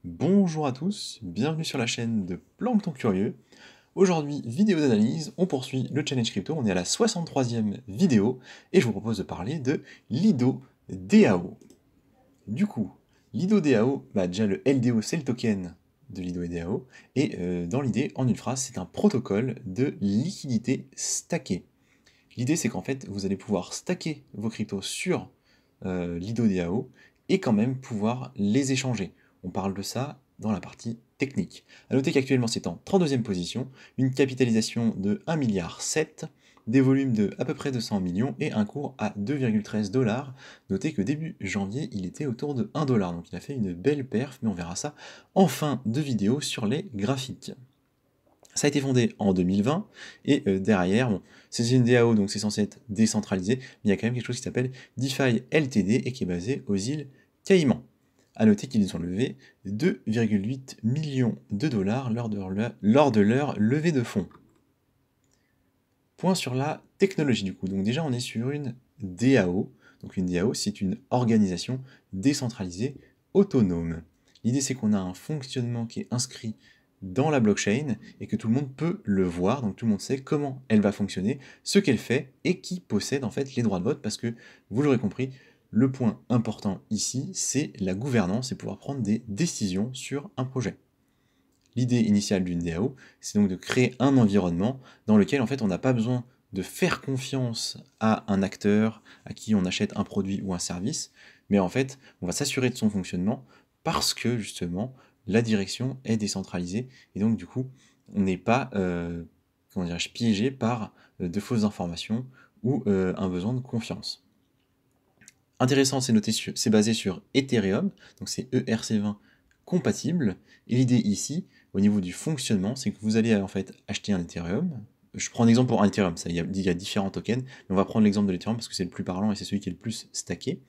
Bonjour à tous, bienvenue sur la chaîne de Plancton Curieux. Aujourd'hui, vidéo d'analyse, on poursuit le challenge crypto, on est à la 63e vidéo et je vous propose de parler de Lido DAO. Du coup, Lido DAO, déjà le LDO c'est le token de Lido et DAO, et dans l'idée, en une phrase, c'est un protocole de liquidité stackée. L'idée c'est qu'en fait, vous allez pouvoir stacker vos cryptos sur Lido DAO et quand même pouvoir les échanger. On parle de ça dans la partie technique. A noter qu'actuellement c'est en 32e position, une capitalisation de 1,7 milliard, des volumes de à peu près 200 millions et un cours à 2,13 $. Notez que début janvier il était autour de 1 $, donc il a fait une belle perf, mais on verra ça en fin de vidéo sur les graphiques. Ça a été fondé en 2020, et derrière, bon, c'est une DAO, donc c'est censé être décentralisé, mais il y a quand même quelque chose qui s'appelle DeFi LTD, et qui est basé aux îles Caïmans. A noter qu'ils ont levé 2,8 millions de dollars lors de leur levée de fonds. Point sur la technologie du coup. Donc déjà, on est sur une DAO. Donc une DAO, c'est une organisation décentralisée autonome. L'idée, c'est qu'on a un fonctionnement qui est inscrit dans la blockchain et que tout le monde peut le voir. Donc tout le monde sait comment elle va fonctionner, ce qu'elle fait et qui possède en fait les droits de vote, parce que vous l'aurez compris, le point important ici, c'est la gouvernance et pouvoir prendre des décisions sur un projet. L'idée initiale d'une DAO, c'est donc de créer un environnement dans lequel en fait on n'a pas besoin de faire confiance à un acteur à qui on achète un produit ou un service, mais en fait on va s'assurer de son fonctionnement parce que justement la direction est décentralisée et donc du coup on n'est pas piégé par de fausses informations ou un besoin de confiance. Intéressant, c'est basé sur Ethereum, donc c'est ERC20 compatible. Et l'idée ici, au niveau du fonctionnement, c'est que vous allez en fait acheter un Ethereum. Je prends un exemple pour un Ethereum, il y a différents tokens, mais on va prendre l'exemple de l'Ethereum parce que c'est le plus parlant et c'est celui qui est le plus stacké.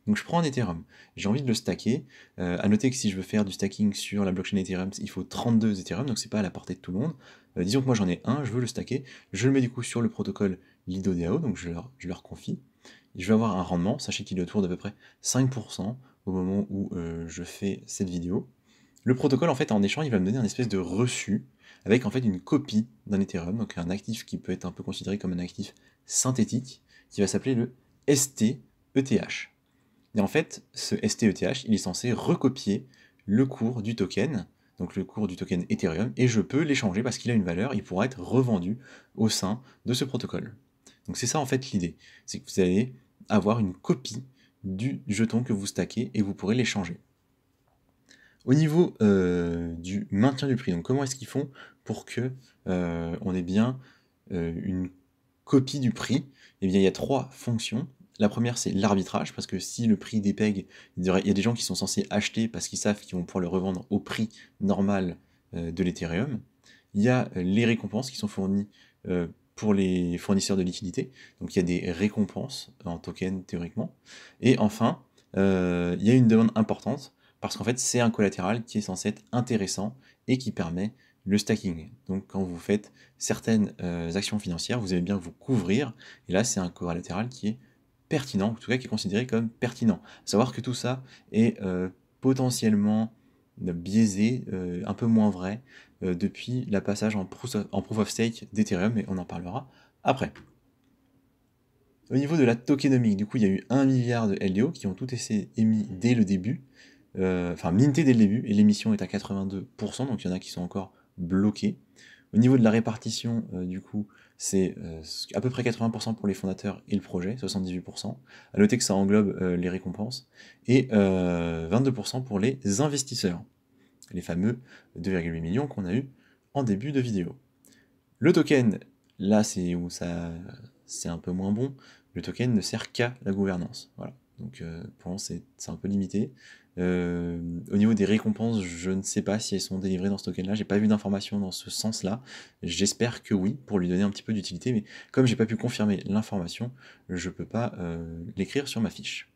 Donc je prends un Ethereum, j'ai envie de le stacker. À noter que si je veux faire du stacking sur la blockchain Ethereum, il faut 32 Ethereum, donc c'est pas à la portée de tout le monde. Disons que moi j'en ai un, je veux le stacker, je le mets du coup sur le protocole Lido DAO, donc je leur confie. Je vais avoir un rendement, sachez qu'il est autour d'à peu près 5% au moment où je fais cette vidéo. Le protocole, en fait, en échange, il va me donner un espèce de reçu avec en fait une copie d'un Ethereum, donc un actif qui peut être un peu considéré comme un actif synthétique, qui va s'appeler le STETH. Et en fait, ce STETH, il est censé recopier le cours du token, donc le cours du token Ethereum, et je peux l'échanger parce qu'il a une valeur, il pourra être revendu au sein de ce protocole. Donc c'est ça en fait l'idée, c'est que vous allez avoir une copie du jeton que vous stackez et vous pourrez l'échanger. Au niveau du maintien du prix, donc comment est-ce qu'ils font pour que on ait bien une copie du prix? Eh bien, il y a 3 fonctions. La première, c'est l'arbitrage, parce que si le prix dépègue, il y a des gens qui sont censés acheter parce qu'ils savent qu'ils vont pouvoir le revendre au prix normal de l'Ethereum. Il y a les récompenses qui sont fournies pour les fournisseurs de liquidités, donc il y a des récompenses en token théoriquement. Et enfin, il y a une demande importante, parce qu'en fait c'est un collatéral qui est censé être intéressant et qui permet le stacking. Donc quand vous faites certaines actions financières, vous allez bien vous couvrir, et là c'est un collatéral qui est pertinent, en tout cas qui est considéré comme pertinent. Savoir que tout ça est potentiellement biaisé, un peu moins vrai, depuis la passage en proof of stake d'Ethereum, et on en parlera après. Au niveau de la tokenomique, du coup, il y a eu 1 milliard de LDO qui ont tout été émis dès le début, enfin minté dès le début, et l'émission est à 82%, donc il y en a qui sont encore bloqués. Au niveau de la répartition, du coup, c'est à peu près 80% pour les fondateurs et le projet, 78%. À noter que ça englobe les récompenses, et 22% pour les investisseurs, les fameux 2,8 millions qu'on a eu en début de vidéo. Le token, là c'est où ça c'est un peu moins bon, le token ne sert qu'à la gouvernance. Voilà. Donc pour l'instant c'est un peu limité. Au niveau des récompenses, je ne sais pas si elles sont délivrées dans ce token-là, j'ai pas vu d'informations dans ce sens-là. J'espère que oui, pour lui donner un petit peu d'utilité, mais comme j'ai pas pu confirmer l'information, je peux pas l'écrire sur ma fiche.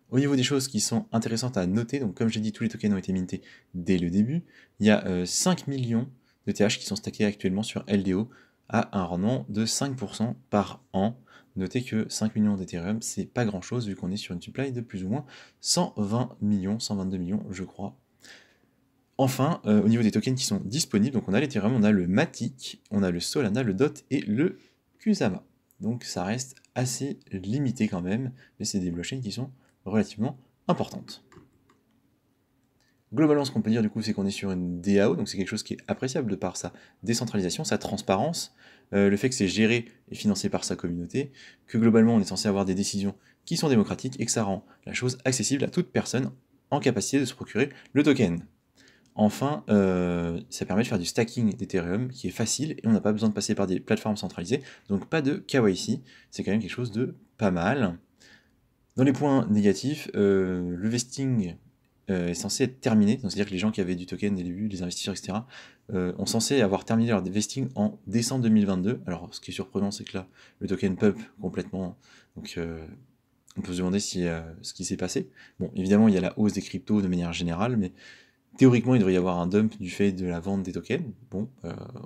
Au niveau des choses qui sont intéressantes à noter, donc comme j'ai dit, tous les tokens ont été mintés dès le début. Il y a 5 millions de TH qui sont stackés actuellement sur LDO à un rendement de 5% par an. Notez que 5 millions d'Ethereum, c'est pas grand chose vu qu'on est sur une supply de plus ou moins 120 millions, 122 millions, je crois, Enfin, au niveau des tokens qui sont disponibles, donc on a l'Ethereum, on a le Matic, on a le Solana, le DOT et le Kusama. Donc ça reste assez limité quand même, mais c'est des blockchains qui sont relativement importantes. Globalement, ce qu'on peut dire du coup, c'est qu'on est sur une DAO, donc c'est quelque chose qui est appréciable de par sa décentralisation, sa transparence, le fait que c'est géré et financé par sa communauté, que globalement on est censé avoir des décisions qui sont démocratiques et que ça rend la chose accessible à toute personne en capacité de se procurer le token. Enfin, ça permet de faire du stacking d'Ethereum qui est facile et on n'a pas besoin de passer par des plateformes centralisées, donc pas de KYC, c'est quand même quelque chose de pas mal. Dans les points négatifs, le vesting est censé être terminé, donc c'est-à-dire que les gens qui avaient du token dès le début, les investisseurs, etc., ont censé avoir terminé leur vesting en décembre 2022. Alors, ce qui est surprenant, c'est que là, le token pump complètement, donc on peut se demander ce qui s'est passé. Bon, évidemment, il y a la hausse des cryptos de manière générale, mais théoriquement, il devrait y avoir un dump du fait de la vente des tokens. Bon,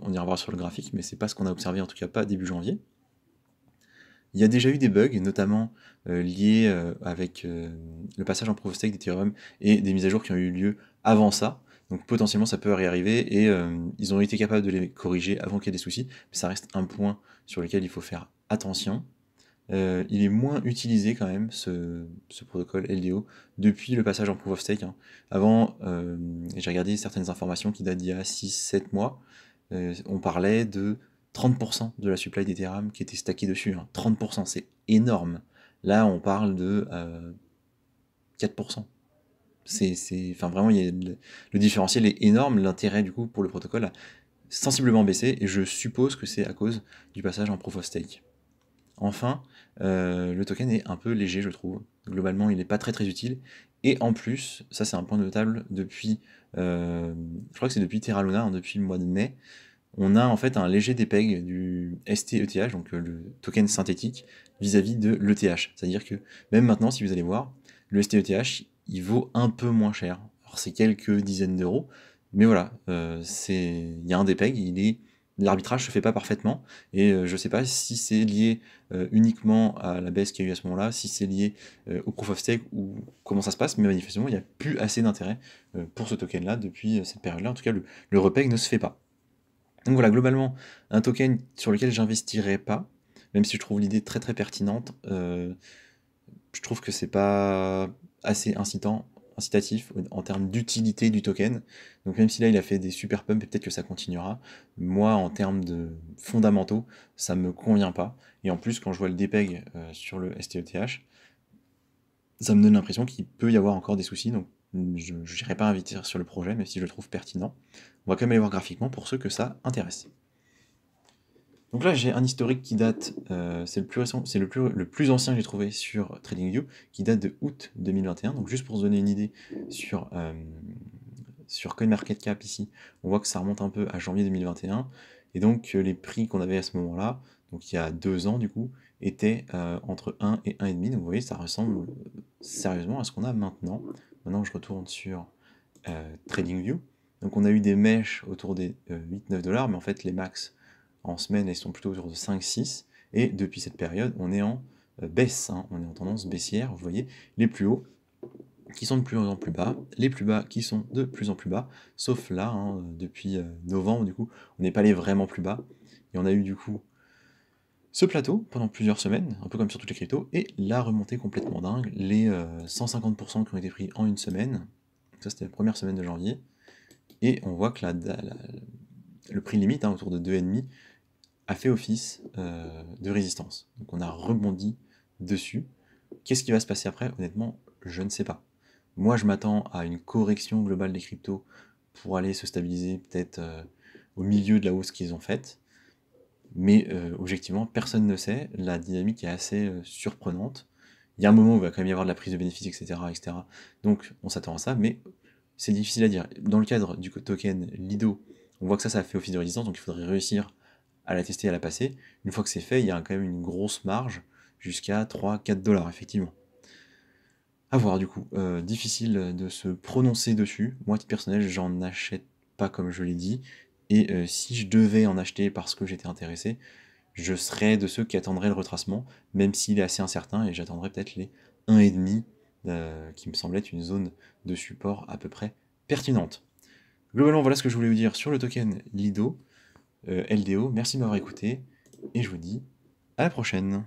on ira voir sur le graphique, mais c'est pas ce qu'on a observé, en tout cas pas début janvier. Il y a déjà eu des bugs, notamment liés avec le passage en proof of stake d'Ethereum et des mises à jour qui ont eu lieu avant ça. Donc potentiellement ça peut réarriver et ils ont été capables de les corriger avant qu'il y ait des soucis. Mais ça reste un point sur lequel il faut faire attention. Il est moins utilisé quand même, ce protocole LDO, depuis le passage en proof of stake, hein. Avant, j'ai regardé certaines informations qui datent d'il y a 6-7 mois, on parlait de 30% de la supply d'Ethereum qui était stackée dessus, hein. 30%, c'est énorme. Là, on parle de 4%. Enfin, vraiment, le différentiel est énorme. L'intérêt, du coup, pour le protocole a sensiblement baissé, et je suppose que c'est à cause du passage en proof of stake. Enfin, le token est un peu léger, je trouve. Globalement, il n'est pas très utile. Et en plus, ça c'est un point notable, depuis, je crois que c'est depuis Terra Luna, hein, depuis le mois de mai, on a en fait un léger dépeg du STETH, donc le token synthétique, vis-à-vis de l'ETH. C'est-à-dire que même maintenant, si vous allez voir, le STETH, il vaut un peu moins cher. Alors c'est quelques dizaines d'euros, mais voilà, il y a un dépeg, l'arbitrage se fait pas parfaitement, et je sais pas si c'est lié uniquement à la baisse qu'il y a eu à ce moment-là, si c'est lié au proof of stake ou comment ça se passe, mais manifestement il n'y a plus assez d'intérêt pour ce token-là depuis cette période-là. En tout cas, le repeg ne se fait pas. Donc voilà, globalement, un token sur lequel j'investirais pas, même si je trouve l'idée très pertinente, je trouve que c'est pas assez incitatif en termes d'utilité du token. Donc même si là il a fait des super pumps et peut-être que ça continuera, moi en termes de fondamentaux, ça me convient pas. Et en plus, quand je vois le dépeg sur le STETH, ça me donne l'impression qu'il peut y avoir encore des soucis, donc je n'irai pas investir sur le projet, même si je le trouve pertinent. On va quand même aller voir graphiquement pour ceux que ça intéresse. Donc là, j'ai un historique qui date, c'est le plus récent, c'est le plus ancien que j'ai trouvé sur TradingView, qui date de août 2021. Donc juste pour se donner une idée sur CoinMarketCap ici, on voit que ça remonte un peu à janvier 2021. Et donc les prix qu'on avait à ce moment-là, donc il y a 2 ans du coup, étaient entre 1 et 1,5. Donc vous voyez, ça ressemble sérieusement à ce qu'on a maintenant. Maintenant, je retourne sur TradingView. Donc on a eu des mèches autour des 8-9 $, mais en fait les max en semaine, elles sont plutôt autour de 5-6, et depuis cette période, on est en baisse, hein, on est en tendance baissière, vous voyez, les plus hauts qui sont de plus en plus bas, les plus bas qui sont de plus en plus bas, sauf là, hein, depuis novembre, du coup, on n'est pas allé vraiment plus bas, et on a eu du coup ce plateau pendant plusieurs semaines, un peu comme sur toutes les cryptos, et la remontée complètement dingue, les 150% qui ont été pris en une semaine, ça c'était la première semaine de janvier, et on voit que le prix limite, hein, autour de 2,5, a fait office de résistance. Donc on a rebondi dessus. Qu'est-ce qui va se passer après? Honnêtement, je ne sais pas. Moi, je m'attends à une correction globale des cryptos pour aller se stabiliser peut-être au milieu de la hausse qu'ils ont faite. Mais objectivement, personne ne sait. La dynamique est assez surprenante. Il y a un moment où il va quand même y avoir de la prise de bénéfices, etc., etc. Donc on s'attend à ça, mais c'est difficile à dire. Dans le cadre du token Lido, on voit que ça a fait office de résistance, donc il faudrait réussir à la tester, à la passer. Une fois que c'est fait, il y a quand même une grosse marge, jusqu'à 3-4 $, effectivement. À voir du coup, difficile de se prononcer dessus. Moi, à titre personnel, j'en achète pas comme je l'ai dit, et si je devais en acheter parce que j'étais intéressé, je serais de ceux qui attendraient le retracement, même s'il est assez incertain, et j'attendrais peut-être les 1,5, qui me semblait être une zone de support à peu près pertinente. Globalement, voilà ce que je voulais vous dire sur le token Lido, LDO. Merci de m'avoir écouté, et je vous dis à la prochaine.